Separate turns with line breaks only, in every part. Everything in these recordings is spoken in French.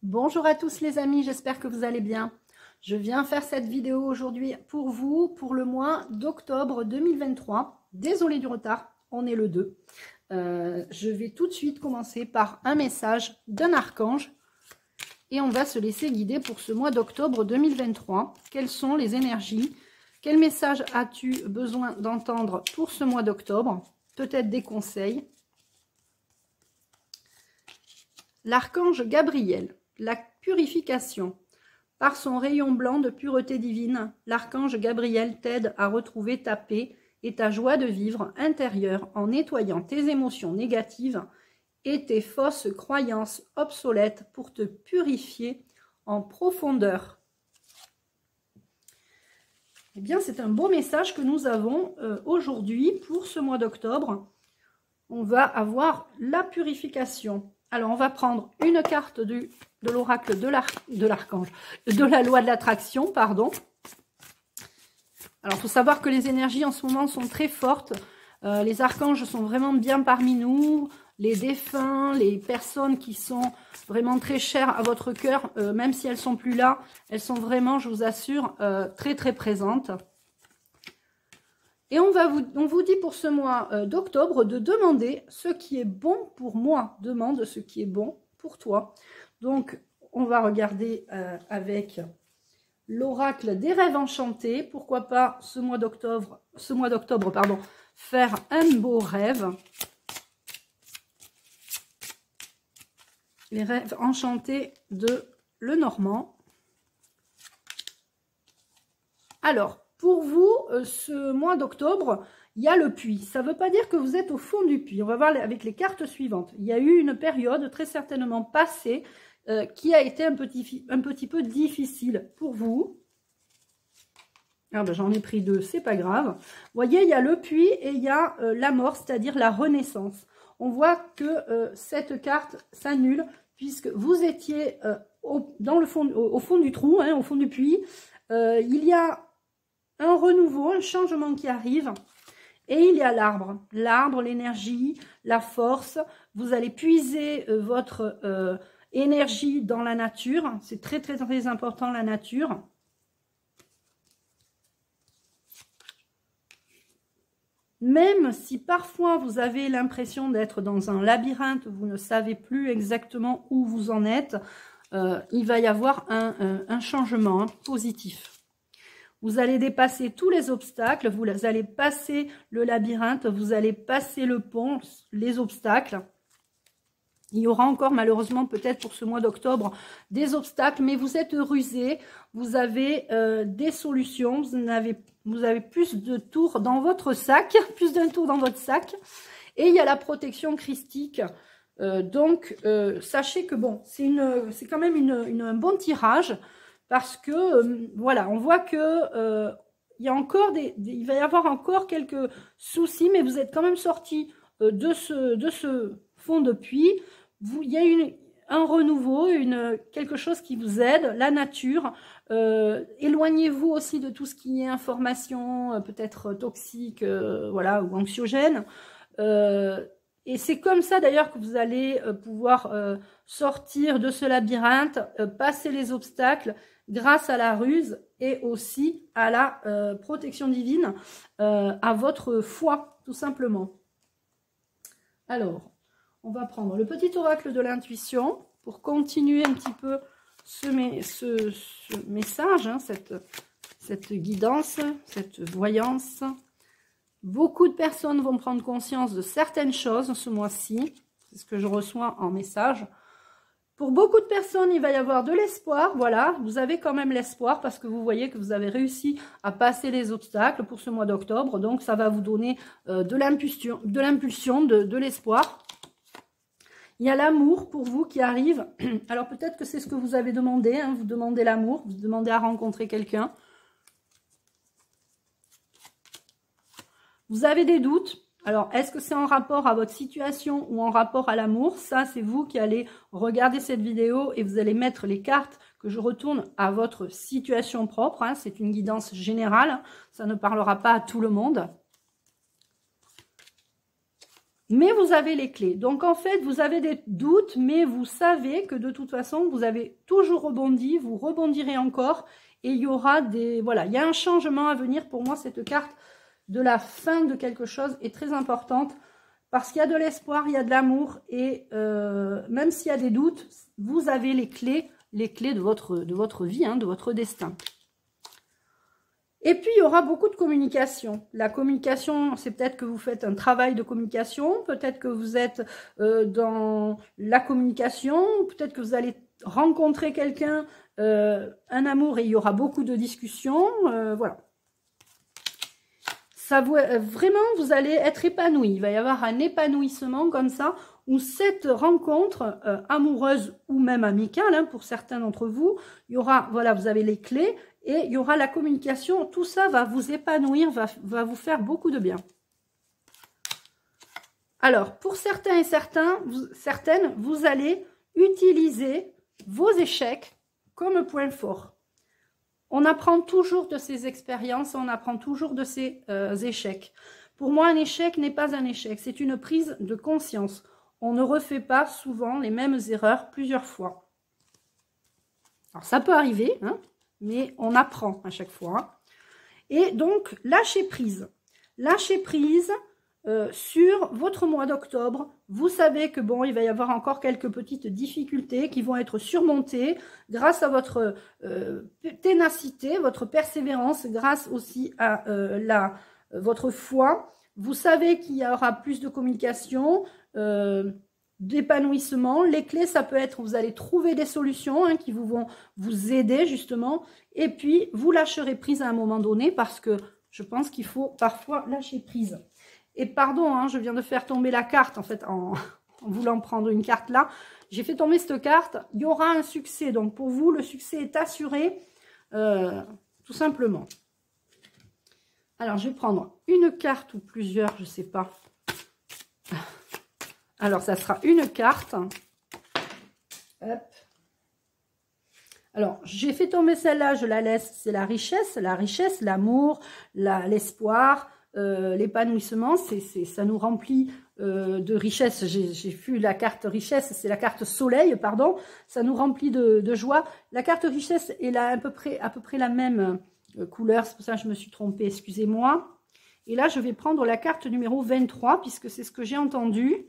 Bonjour à tous les amis, j'espère que vous allez bien. Je viens faire cette vidéo aujourd'hui pour vous, pour le mois d'octobre 2023. Désolée du retard, on est le 2. Je vais tout de suite commencer par un message d'un archange et on va se laisser guider pour ce mois d'octobre 2023. Quelles sont les énergies? Quel message as-tu besoin d'entendre pour ce mois d'octobre? Peut-être des conseils. L'archange Gabriel. La purification. Par son rayon blanc de pureté divine, l'archange Gabriel t'aide à retrouver ta paix et ta joie de vivre intérieure en nettoyant tes émotions négatives et tes fausses croyances obsolètes pour te purifier en profondeur. Eh bien, c'est un beau message que nous avons aujourd'hui pour ce mois d'octobre. On va avoir la purification. Alors, on va prendre une carte de l'oracle de l'archange, de la loi de l'attraction, pardon. Alors, il faut savoir que les énergies en ce moment sont très fortes. Les archanges sont vraiment bien parmi nous. Les défunts, les personnes qui sont vraiment très chères à votre cœur, même si elles sont plus là, elles sont vraiment, je vous assure, très très présentes. Et on vous dit pour ce mois d'octobre de demander ce qui est bon pour moi. Demande ce qui est bon pour toi. Donc, on va regarder avec l'oracle des rêves enchantés. Pourquoi pas ce mois d'octobre, faire un beau rêve. Les rêves enchantés de Lenormand. Alors, pour vous, ce mois d'octobre, il y a le puits. Ça ne veut pas dire que vous êtes au fond du puits. On va voir avec les cartes suivantes. Il y a eu une période très certainement passée qui a été un petit peu difficile pour vous. Ah ben, j'en ai pris deux, c'est pas grave. Vous voyez, il y a le puits et il y a la mort, c'est-à-dire la renaissance. On voit que cette carte s'annule puisque vous étiez au fond du trou, hein, au fond du puits. Il y a un renouveau, un changement qui arrive. Et il y a l'arbre. L'arbre, l'énergie, la force. Vous allez puiser votre énergie dans la nature. C'est très, très, très important, la nature. Même si parfois vous avez l'impression d'être dans un labyrinthe, vous ne savez plus exactement où vous en êtes, il va y avoir un changement positif. Vous allez dépasser tous les obstacles, vous allez passer le labyrinthe, vous allez passer le pont, les obstacles. Il y aura encore malheureusement peut-être pour ce mois d'octobre des obstacles, mais vous êtes rusé, vous avez des solutions, vous avez plus de tours dans votre sac, plus d'un tour dans votre sac. Et il y a la protection christique. Donc, sachez que bon, c'est quand même un bon tirage. Parce que, voilà, on voit que il va y avoir encore quelques soucis, mais vous êtes quand même sorti de ce fond de puits. Il y a un renouveau, quelque chose qui vous aide, la nature. Éloignez-vous aussi de tout ce qui est information, peut-être toxique, voilà, ou anxiogène. Et c'est comme ça d'ailleurs que vous allez pouvoir sortir de ce labyrinthe, passer les obstacles, grâce à la ruse et aussi à la protection divine, à votre foi, tout simplement. Alors, on va prendre le petit oracle de l'intuition pour continuer un petit peu ce message, hein, cette guidance, cette voyance. Beaucoup de personnes vont prendre conscience de certaines choses ce mois-ci. C'est ce que je reçois en message. Pour beaucoup de personnes, il va y avoir de l'espoir. Voilà, vous avez quand même l'espoir parce que vous voyez que vous avez réussi à passer les obstacles pour ce mois d'octobre. Donc, ça va vous donner de l'impulsion, de l'espoir. Il y a l'amour pour vous qui arrive. Alors, peut-être que c'est ce que vous avez demandé. Hein, vous demandez l'amour, vous demandez à rencontrer quelqu'un. Vous avez des doutes. Alors, est-ce que c'est en rapport à votre situation ou en rapport à l'amour? Ça, c'est vous qui allez regarder cette vidéo et vous allez mettre les cartes que je retourne à votre situation propre. Hein. C'est une guidance générale. Ça ne parlera pas à tout le monde. mais vous avez les clés. Donc, en fait, vous avez des doutes, mais vous savez que de toute façon, vous avez toujours rebondi, vous rebondirez encore. Et il y aura des... Voilà, il y a un changement à venir. Pour moi, cette carte de la fin de quelque chose est très importante. Parce qu'il y a de l'espoir, il y a de l'amour. Et même s'il y a des doutes, vous avez les clés de votre vie, hein, de votre destin. Et puis, il y aura beaucoup de communication. La communication, c'est peut-être que vous faites un travail de communication, peut-être que vous êtes dans la communication, peut-être que vous allez rencontrer quelqu'un, un amour, et il y aura beaucoup de discussions. Voilà. Ça vraiment, vous allez être épanoui. Il va y avoir un épanouissement comme ça, où cette rencontre amoureuse ou même amicale, hein, pour certains d'entre vous, il y aura, voilà, vous avez les clés, et il y aura la communication. Tout ça va vous épanouir, va vous faire beaucoup de bien. Alors, pour certains et certaines, vous allez utiliser vos échecs comme point fort. On apprend toujours de ces expériences, on apprend toujours de ces échecs. Pour moi, un échec n'est pas un échec, c'est une prise de conscience. On ne refait pas souvent les mêmes erreurs plusieurs fois. Alors, ça peut arriver, hein, mais on apprend à chaque fois. Et donc, lâchez prise. Lâchez prise sur votre mois d'octobre. Vous savez que bon, il va y avoir encore quelques petites difficultés qui vont être surmontées grâce à votre ténacité, votre persévérance, grâce aussi à votre foi. Vous savez qu'il y aura plus de communication, d'épanouissement. Les clés, ça peut être, vous allez trouver des solutions hein, qui vont vous aider justement. Et puis, vous lâcherez prise à un moment donné parce que je pense qu'il faut parfois lâcher prise. Et pardon, hein, je viens de faire tomber la carte en fait en voulant prendre une carte là. J'ai fait tomber cette carte. Il y aura un succès. Donc pour vous, le succès est assuré tout simplement. Alors, je vais prendre une carte ou plusieurs, je ne sais pas. Alors, ça sera une carte. Hop. Alors, j'ai fait tomber celle-là, je la laisse. C'est la richesse, l'amour, l'espoir, l'épanouissement. Ça nous remplit de richesse. J'ai vu la carte richesse, c'est la carte soleil, pardon. Ça nous remplit de joie. La carte richesse est là, à peu près la même couleur. C'est pour ça que je me suis trompée, excusez-moi. Et là, je vais prendre la carte numéro 23, puisque c'est ce que j'ai entendu.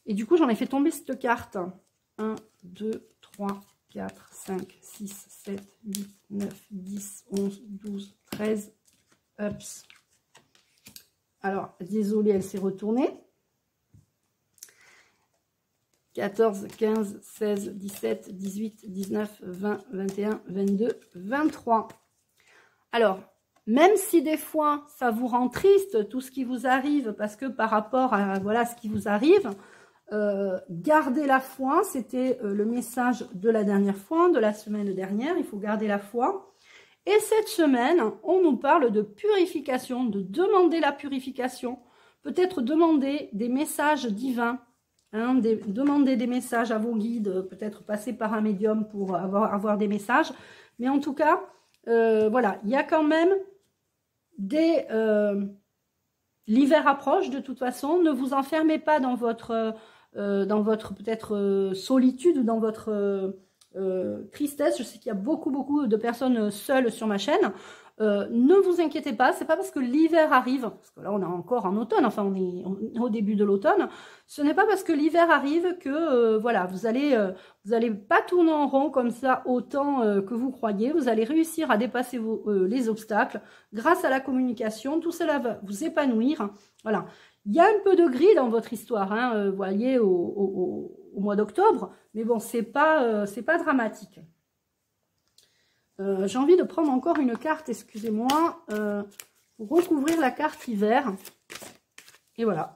Et du coup, j'en ai fait tomber cette carte. 1, 2, 3, 4, 5, 6, 7, 8, 9, 10, 11, 12, 13. Ups. Alors, désolée, elle s'est retournée. 14, 15, 16, 17, 18, 19, 20, 21, 22, 23. Alors, même si des fois, ça vous rend triste, tout ce qui vous arrive, parce que par rapport à voilà, ce qui vous arrive, gardez la foi, c'était le message de la dernière fois, de la semaine dernière, il faut garder la foi. Et cette semaine, on nous parle de purification, de demander la purification, peut-être demander des messages divins, hein, demander des messages à vos guides, peut-être passer par un médium pour avoir des messages. Mais en tout cas, voilà, il y a quand même des... l'hiver approche de toute façon, ne vous enfermez pas dans votre peut-être solitude ou dans votre tristesse. Je sais qu'il y a beaucoup de personnes seules sur ma chaîne. Ne vous inquiétez pas, c'est pas parce que l'hiver arrive, parce que là on est encore en automne, enfin on est au début de l'automne, ce n'est pas parce que l'hiver arrive que voilà, vous allez pas tourner en rond comme ça autant que vous croyez. Vous allez réussir à dépasser les obstacles grâce à la communication. Tout cela va vous épanouir. Voilà. Il y a un peu de gris dans votre histoire, hein, vous voyez, au mois d'octobre, mais bon, c'est pas dramatique. J'ai envie de prendre encore une carte, excusez-moi, pour recouvrir la carte hiver. Et voilà.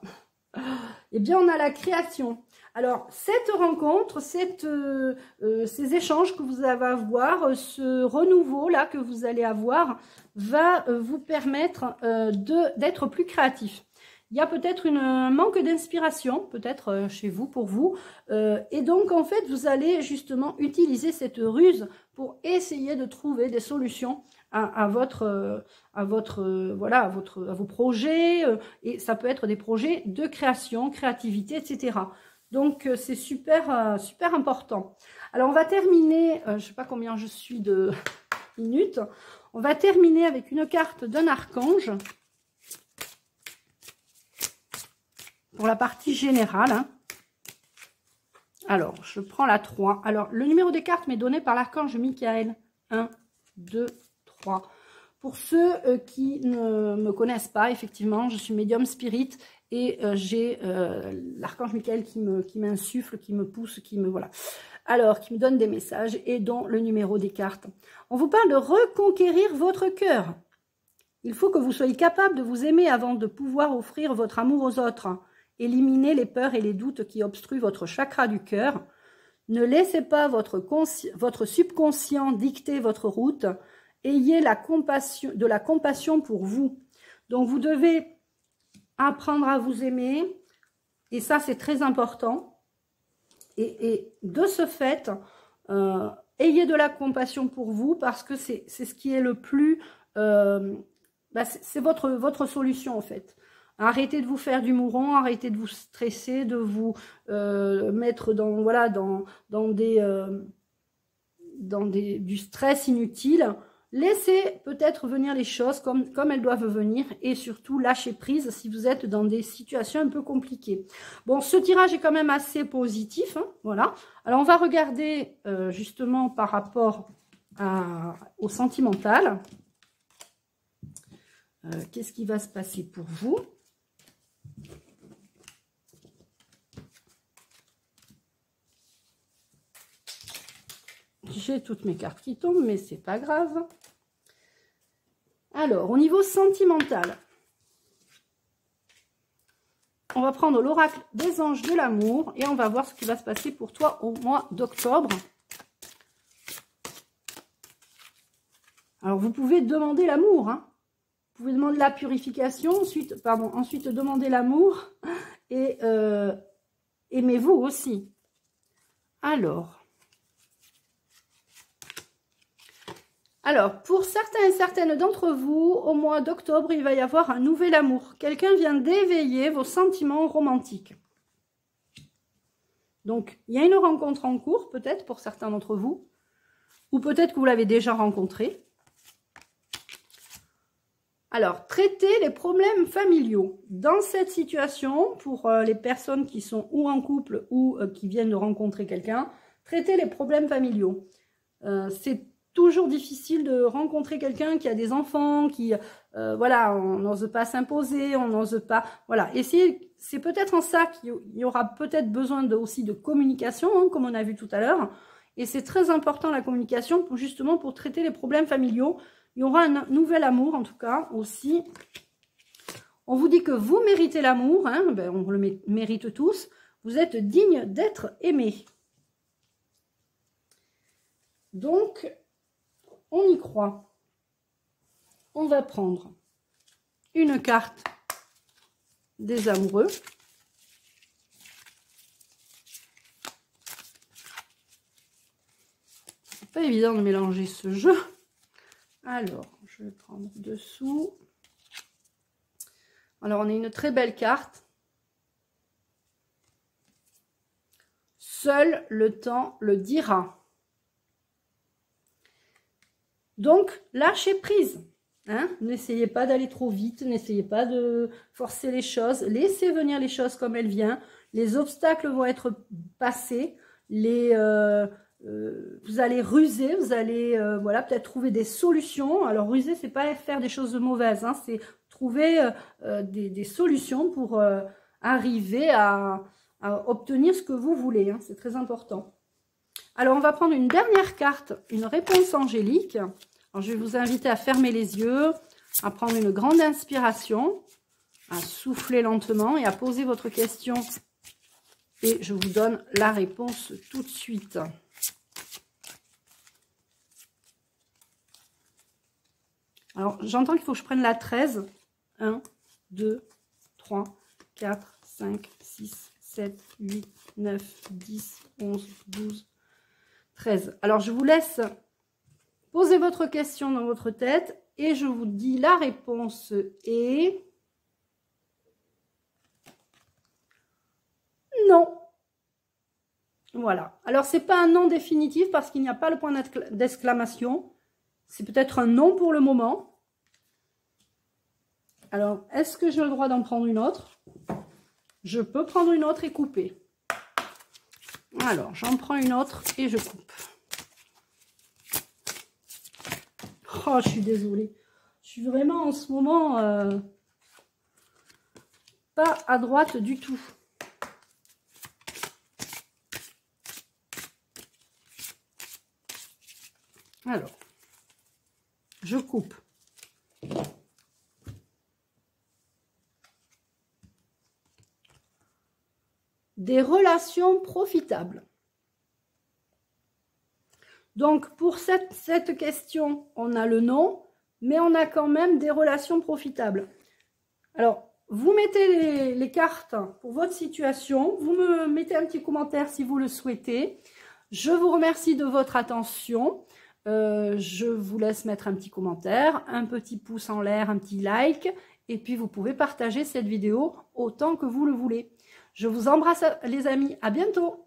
Eh bien, on a la création. Alors, cette rencontre, ces échanges que vous allez avoir, ce renouveau-là que vous allez avoir, va vous permettre d'être plus créatif. Il y a peut-être un manque d'inspiration, peut-être chez vous, pour vous. Et donc, en fait, vous allez justement utiliser cette ruse pour essayer de trouver des solutions à vos projets, et ça peut être des projets de création, créativité, etc. Donc, c'est super, super important. Alors, on va terminer, je ne sais pas combien je suis de minutes, on va terminer avec une carte d'un archange pour la partie générale. Hein. Alors, je prends la 3. Alors, le numéro des cartes m'est donné par l'archange Michael. 1, 2, 3. Pour ceux qui ne me connaissent pas, effectivement, je suis médium spirit et j'ai l'archange Michael qui m'insuffle, qui me pousse, qui me donne des messages et dont le numéro des cartes. On vous parle de reconquérir votre cœur. Il faut que vous soyez capable de vous aimer avant de pouvoir offrir votre amour aux autres. Éliminez les peurs et les doutes qui obstruent votre chakra du cœur. Ne laissez pas votre subconscient dicter votre route. Ayez de la compassion pour vous. Donc, vous devez apprendre à vous aimer. Et ça, c'est très important. Et de ce fait, ayez de la compassion pour vous parce que c'est ce qui est le plus... c'est votre solution, en fait. Arrêtez de vous faire du mouron, arrêtez de vous stresser, de vous mettre du stress inutile. Laissez peut-être venir les choses comme elles doivent venir et surtout lâchez prise si vous êtes dans des situations un peu compliquées. Bon, ce tirage est quand même assez positif, hein, voilà. Alors, on va regarder justement par rapport au sentimental. Qu'est-ce qui va se passer pour vous ? J'ai toutes mes cartes qui tombent, mais c'est pas grave. Alors, au niveau sentimental, on va prendre l'oracle des anges de l'amour et on va voir ce qui va se passer pour toi au mois d'octobre. Alors, vous pouvez demander l'amour, hein. Vous pouvez demander la purification, ensuite demander l'amour et aimez-vous aussi. Alors, pour certains et certaines d'entre vous, au mois d'octobre, il va y avoir un nouvel amour. Quelqu'un vient d'éveiller vos sentiments romantiques. Donc, il y a une rencontre en cours, peut-être pour certains d'entre vous, ou peut-être que vous l'avez déjà rencontré. Alors, traitez les problèmes familiaux. Dans cette situation, pour les personnes qui sont ou en couple ou qui viennent de rencontrer quelqu'un, traitez les problèmes familiaux. C'est toujours difficile de rencontrer quelqu'un qui a des enfants, on n'ose pas s'imposer, on n'ose pas... Voilà, et c'est peut-être en ça qu'il y aura peut-être besoin aussi de communication, hein, comme on a vu tout à l'heure. Et c'est très important la communication justement pour traiter les problèmes familiaux. Il y aura un nouvel amour, en tout cas, aussi. On vous dit que vous méritez l'amour, hein, on le mérite tous. Vous êtes digne d'être aimé. Donc, on y croit. On va prendre une carte des amoureux. C'est pas évident de mélanger ce jeu. Alors, je vais prendre dessous. Alors, on a une très belle carte. Seul le temps le dira. Donc, lâchez prise. Hein? N'essayez pas d'aller trop vite, n'essayez pas de forcer les choses. Laissez venir les choses comme elles viennent. Les obstacles vont être passés. Vous allez ruser, vous allez peut-être trouver des solutions. Alors, ruser, c'est pas faire des choses mauvaises, hein, c'est trouver des solutions pour arriver à obtenir ce que vous voulez. Hein, c'est très important. Alors, on va prendre une dernière carte, une réponse angélique. Alors, je vais vous inviter à fermer les yeux, à prendre une grande inspiration, à souffler lentement et à poser votre question. Et je vous donne la réponse tout de suite. Alors, j'entends qu'il faut que je prenne la 13. 1, 2, 3, 4, 5, 6, 7, 8, 9, 10, 11, 12, 13. Alors, je vous laisse Posez votre question dans votre tête et je vous dis la réponse est non. Voilà. Alors, c'est pas un non définitif parce qu'il n'y a pas le point d'exclamation. C'est peut-être un non pour le moment. Alors, est-ce que j'ai le droit d'en prendre une autre? Je peux prendre une autre et couper. Alors, j'en prends une autre et je coupe. Oh, je suis désolée. Je suis vraiment en ce moment pas à droite du tout. Alors, je coupe. Des relations profitables. Donc, pour cette question, on a le non, mais on a quand même des relations profitables. Alors, vous mettez les cartes pour votre situation. Vous me mettez un petit commentaire si vous le souhaitez. Je vous remercie de votre attention. Je vous laisse mettre un petit commentaire, un petit pouce en l'air, un petit like. Et puis, vous pouvez partager cette vidéo autant que vous le voulez. Je vous embrasse les amis, à bientôt!